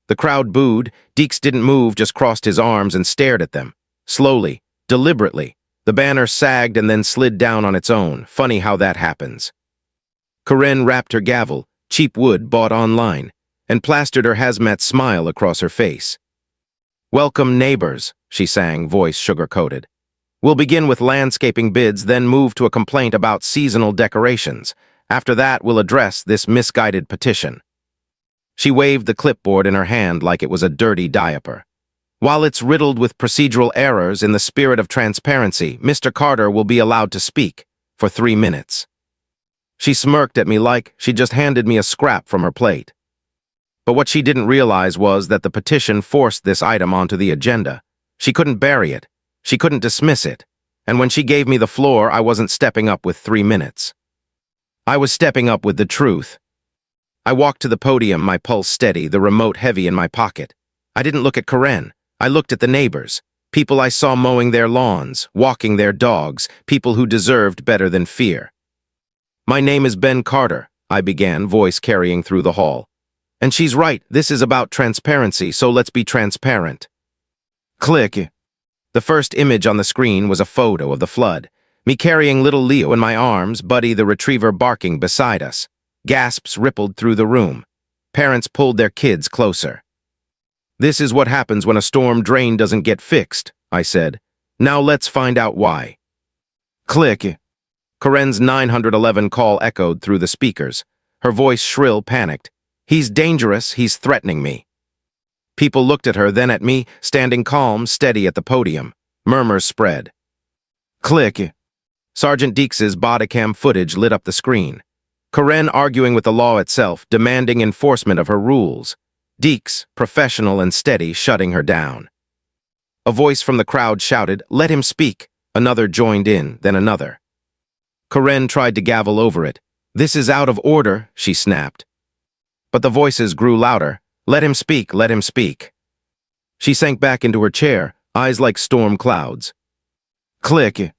The crowd booed. Deeks didn't move, just crossed his arms and stared at them. Slowly, deliberately, the banner sagged and then slid down on its own. Funny how that happens. Karen rapped her gavel, cheap wood bought online, and plastered her hazmat smile across her face. Welcome, neighbors, she sang, voice sugar-coated. We'll begin with landscaping bids, then move to a complaint about seasonal decorations. After that, we'll address this misguided petition. She waved the clipboard in her hand like it was a dirty diaper. While it's riddled with procedural errors, in the spirit of transparency, Mr. Carter will be allowed to speak for 3 minutes. She smirked at me like she'd just handed me a scrap from her plate. But what she didn't realize was that the petition forced this item onto the agenda. She couldn't bury it. She couldn't dismiss it. And when she gave me the floor, I wasn't stepping up with 3 minutes. I was stepping up with the truth. I walked to the podium, my pulse steady, the remote heavy in my pocket. I didn't look at Karen. I looked at the neighbors, people I saw mowing their lawns, walking their dogs, people who deserved better than fear. My name is Ben Carter, I began, voice carrying through the hall. And she's right, this is about transparency, so let's be transparent. Click. The first image on the screen was a photo of the flood. Me carrying little Leo in my arms, Buddy the retriever barking beside us. Gasps rippled through the room. Parents pulled their kids closer. This is what happens when a storm drain doesn't get fixed, I said. Now let's find out why. Click. Karen's 911 call echoed through the speakers. Her voice shrill, panicked. He's dangerous, he's threatening me. People looked at her, then at me, standing calm, steady at the podium. Murmurs spread. Click. Sergeant Deeks's bodycam footage lit up the screen. Karen arguing with the law itself, demanding enforcement of her rules. Deeks, professional and steady, shutting her down. A voice from the crowd shouted, "Let him speak." Another joined in, then another. Karen tried to gavel over it. "This is out of order," she snapped. But the voices grew louder. "Let him speak, let him speak." She sank back into her chair, eyes like storm clouds. Click.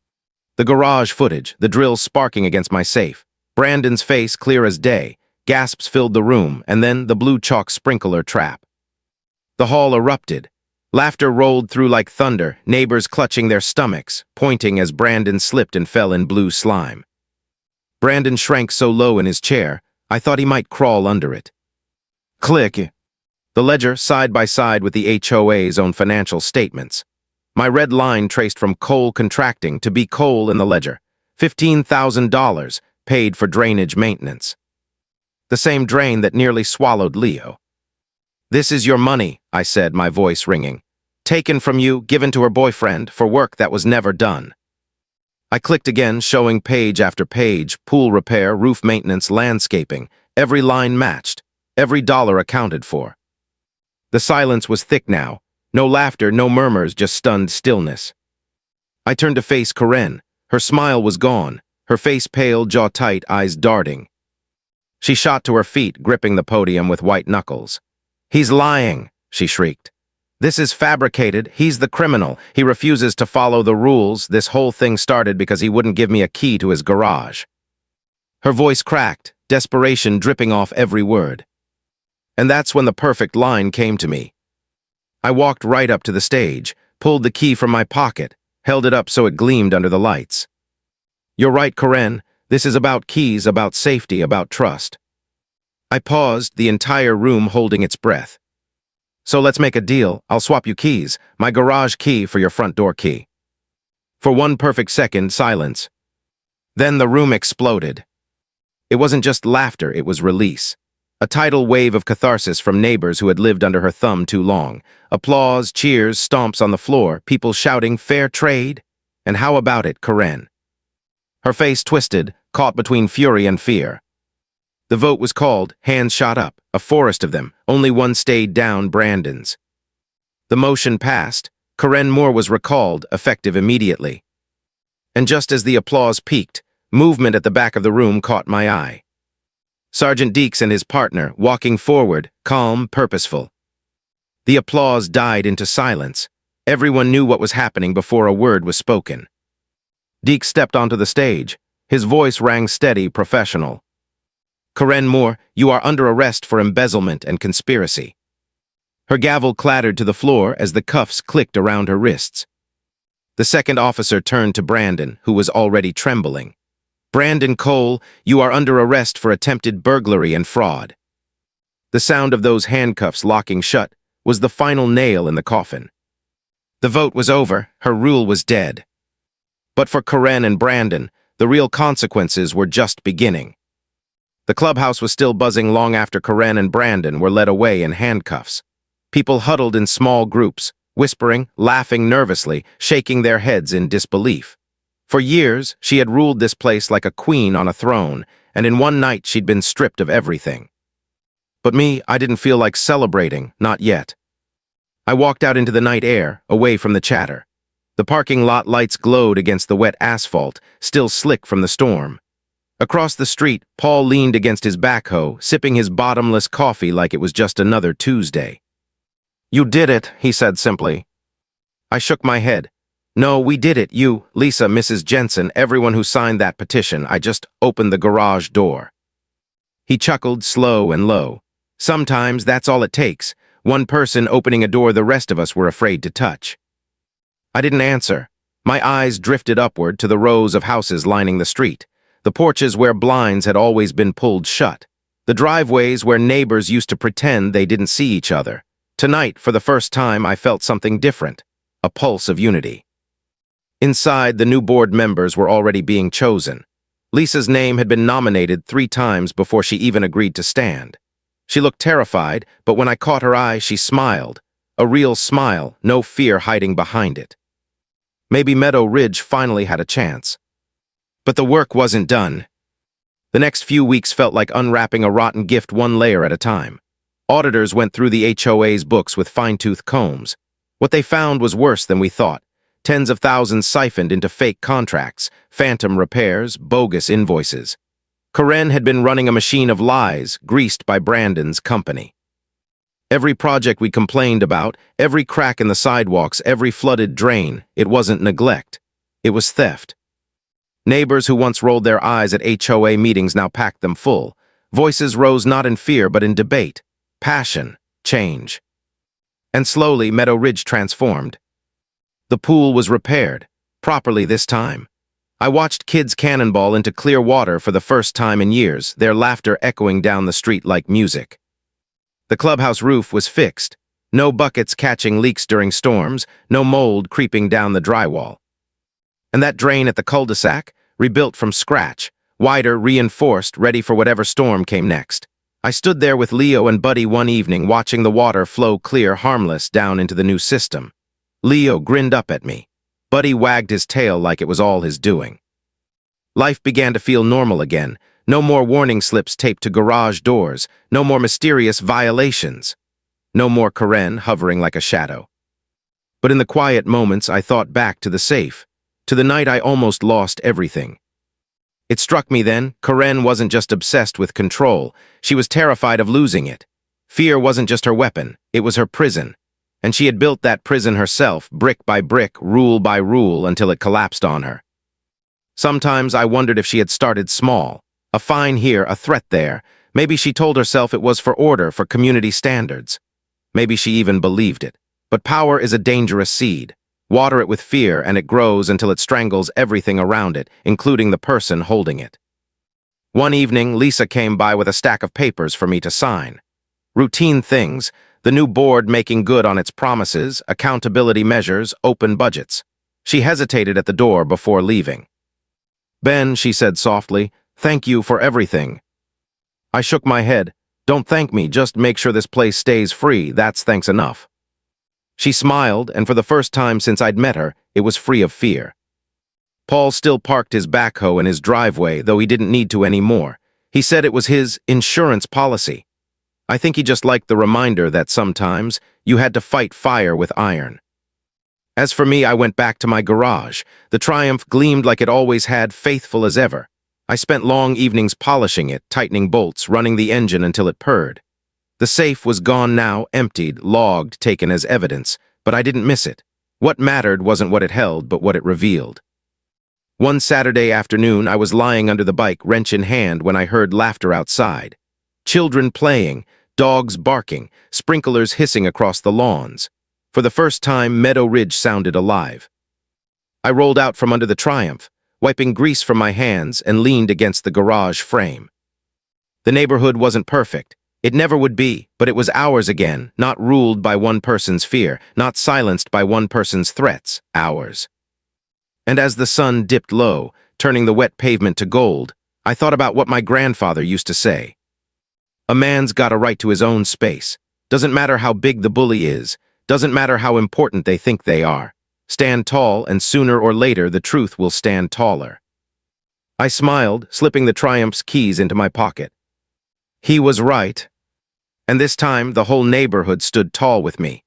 The garage footage, the drill sparking against my safe. Brandon's face clear as day. Gasps filled the room, and then the blue chalk sprinkler trap. The hall erupted. Laughter rolled through like thunder, neighbors clutching their stomachs, pointing as Brandon slipped and fell in blue slime. Brandon shrank so low in his chair, I thought he might crawl under it. Click. The ledger side by side with the HOA's own financial statements. My red line traced from coal contracting to be coal in the ledger. $15,000 paid for drainage maintenance. The same drain that nearly swallowed Leo. "This is your money," I said, my voice ringing. "Taken from you, given to her boyfriend, for work that was never done." I clicked again, showing page after page, pool repair, roof maintenance, landscaping. Every line matched, every dollar accounted for. The silence was thick now. No laughter, no murmurs, just stunned stillness. I turned to face Karen. Her smile was gone, her face pale, jaw tight, eyes darting. She shot to her feet, gripping the podium with white knuckles. "He's lying," she shrieked. "This is fabricated. He's the criminal. He refuses to follow the rules. This whole thing started because he wouldn't give me a key to his garage." Her voice cracked, desperation dripping off every word. And that's when the perfect line came to me. I walked right up to the stage, pulled the key from my pocket, held it up so it gleamed under the lights. "You're right, Karen. This is about keys, about safety, about trust." I paused, the entire room holding its breath. "So let's make a deal. I'll swap you keys, my garage key for your front door key." For one perfect second, silence. Then the room exploded. It wasn't just laughter, it was release. A tidal wave of catharsis from neighbors who had lived under her thumb too long. Applause, cheers, stomps on the floor, people shouting, "Fair trade?" And how about it, Karen? Her face twisted, caught between fury and fear. The vote was called, hands shot up, a forest of them, only one stayed down, Brandon's. The motion passed, Karen Moore was recalled, effective immediately. And just as the applause peaked, movement at the back of the room caught my eye. Sergeant Deeks and his partner, walking forward, calm, purposeful. The applause died into silence. Everyone knew what was happening before a word was spoken. Deeks stepped onto the stage. His voice rang steady, professional. Karen Moore, you are under arrest for embezzlement and conspiracy. Her gavel clattered to the floor as the cuffs clicked around her wrists. The second officer turned to Brandon, who was already trembling. Brandon Cole, you are under arrest for attempted burglary and fraud. The sound of those handcuffs locking shut was the final nail in the coffin. The vote was over, her rule was dead. But for Karen and Brandon, the real consequences were just beginning. The clubhouse was still buzzing long after Karen and Brandon were led away in handcuffs. People huddled in small groups, whispering, laughing nervously, shaking their heads in disbelief. For years, she had ruled this place like a queen on a throne, and in one night she'd been stripped of everything. But me, I didn't feel like celebrating, not yet. I walked out into the night air, away from the chatter. The parking lot lights glowed against the wet asphalt, still slick from the storm. Across the street, Paul leaned against his backhoe, sipping his bottomless coffee like it was just another Tuesday. You did it, he said simply. I shook my head. No, we did it, you, Lisa, Mrs. Jensen, everyone who signed that petition. I just opened the garage door. He chuckled slow and low. Sometimes that's all it takes. One person opening a door the rest of us were afraid to touch. I didn't answer. My eyes drifted upward to the rows of houses lining the street, the porches where blinds had always been pulled shut, the driveways where neighbors used to pretend they didn't see each other. Tonight, for the first time, I felt something different, a pulse of unity. Inside, the new board members were already being chosen. Lisa's name had been nominated 3 times before she even agreed to stand. She looked terrified, but when I caught her eye, she smiled. A real smile, no fear hiding behind it. Maybe Meadow Ridge finally had a chance. But the work wasn't done. The next few weeks felt like unwrapping a rotten gift one layer at a time. Auditors went through the HOA's books with fine-tooth combs. What they found was worse than we thought. Tens of thousands siphoned into fake contracts, phantom repairs, bogus invoices. Karen had been running a machine of lies, greased by Brandon's company. Every project we complained about, every crack in the sidewalks, every flooded drain, it wasn't neglect. It was theft. Neighbors who once rolled their eyes at HOA meetings now packed them full. Voices rose not in fear but in debate. Passion, change. And slowly, Meadow Ridge transformed. The pool was repaired, properly this time. I watched kids cannonball into clear water for the first time in years, their laughter echoing down the street like music. The clubhouse roof was fixed, no buckets catching leaks during storms, no mold creeping down the drywall. And that drain at the cul-de-sac, rebuilt from scratch, wider, reinforced, ready for whatever storm came next. I stood there with Leo and Buddy one evening, watching the water flow clear, harmless, down into the new system. Leo grinned up at me. Buddy wagged his tail like it was all his doing. Life began to feel normal again. No more warning slips taped to garage doors. No more mysterious violations. No more Karen hovering like a shadow. But in the quiet moments, I thought back to the safe, to the night I almost lost everything. It struck me then, Karen wasn't just obsessed with control. She was terrified of losing it. Fear wasn't just her weapon, it was her prison. And she had built that prison herself, brick by brick, rule by rule, until it collapsed on her. Sometimes I wondered if she had started small. A fine here, a threat there. Maybe she told herself it was for order, for community standards. Maybe she even believed it. But power is a dangerous seed. Water it with fear, and it grows until it strangles everything around it, including the person holding it. One evening, Lisa came by with a stack of papers for me to sign. Routine things, the new board making good on its promises, accountability measures, open budgets. She hesitated at the door before leaving. "Ben," she said softly, "thank you for everything." I shook my head. "Don't thank me, just make sure this place stays free, that's thanks enough." She smiled, and for the first time since I'd met her, it was free of fear. Paul still parked his backhoe in his driveway, though he didn't need to anymore. He said it was his insurance policy. I think he just liked the reminder that sometimes you had to fight fire with iron. As for me, I went back to my garage. The Triumph gleamed like it always had, faithful as ever. I spent long evenings polishing it, tightening bolts, running the engine until it purred. The safe was gone now, emptied, logged, taken as evidence, but I didn't miss it. What mattered wasn't what it held, but what it revealed. One Saturday afternoon, I was lying under the bike, wrench in hand, when I heard laughter outside. Children playing, dogs barking, sprinklers hissing across the lawns. For the first time, Meadow Ridge sounded alive. I rolled out from under the Triumph, wiping grease from my hands, and leaned against the garage frame. The neighborhood wasn't perfect. It never would be, but it was ours again, not ruled by one person's fear, not silenced by one person's threats, ours. And as the sun dipped low, turning the wet pavement to gold, I thought about what my grandfather used to say. A man's got a right to his own space. Doesn't matter how big the bully is, doesn't matter how important they think they are. Stand tall, and sooner or later the truth will stand taller. I smiled, slipping the Triumph's keys into my pocket. He was right. And this time, the whole neighborhood stood tall with me.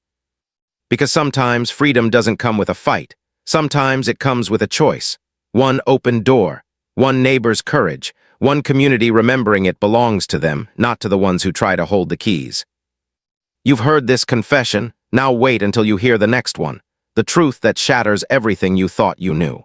Because sometimes freedom doesn't come with a fight. Sometimes it comes with a choice. One open door, one neighbor's courage, one community remembering it belongs to them, not to the ones who try to hold the keys. You've heard this confession, now wait until you hear the next one. The truth that shatters everything you thought you knew.